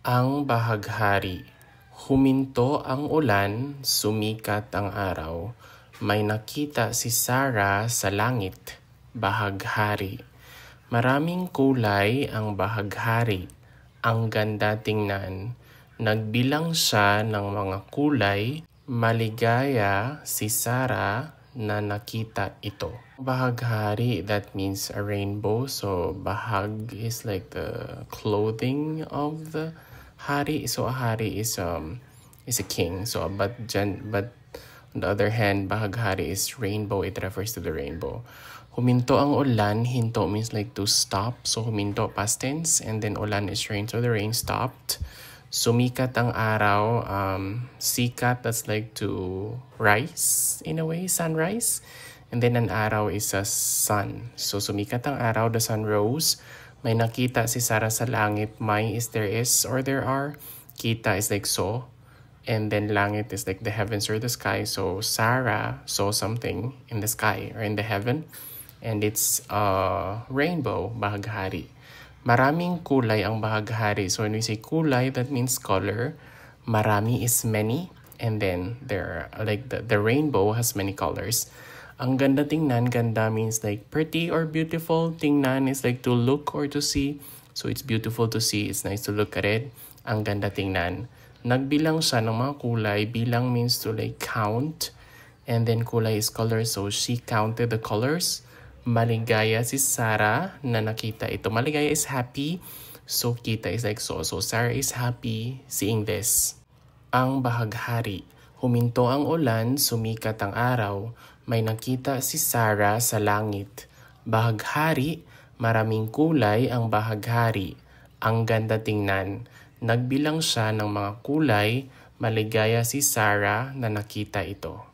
Ang bahaghari. Huminto ang ulan, sumikat ang araw. May nakita si Sarah sa langit, bahaghari. Maraming kulay ang bahaghari. Ang ganda tingnan. Nagbilang siya ng mga kulay. Maligaya si Sarah na nakita ito. Bahaghari, that means a rainbow. So bahag is like the clothing of the hari. So a hari is a king. So but on the other hand, bahaghari is rainbow. It refers to the rainbow. Huminto ang ulan. Hinto means like to stop. So huminto past tense, and then ulan is rain. So the rain stopped. Sumikat ang araw. Sikat, that's like to rise in a way, sunrise. And then an araw is a sun. So sumikat ang araw, the sun rose. May nakita si Sarah sa langit. May is there is or there are. Kita is like saw. And then langit is like the heavens or the sky. So Sarah saw something in the sky or in the heaven. And it's rainbow, bahaghari. Maraming kulay ang bahaghari. So when we say kulay, that means color. Marami is many. And then there, like the rainbow has many colors. Ang ganda tingnan, ganda means like pretty or beautiful. Tingnan is like to look or to see. So it's beautiful to see. It's nice to look at it. Ang ganda tingnan. Nagbilang siya ng mga kulay. Bilang means to like count. And then kulay is color. So she counted the colors. Maligaya si Sarah na nakita ito. Maligaya is happy. So kita is like so. So Sarah is happy seeing this. Ang bahaghari. Huminto ang ulan, sumikat ang araw. May nakita si Sarah sa langit. Bahaghari, maraming kulay ang bahaghari. Ang ganda tingnan. Nagbilang siya ng mga kulay. Maligaya si Sarah na nakita ito.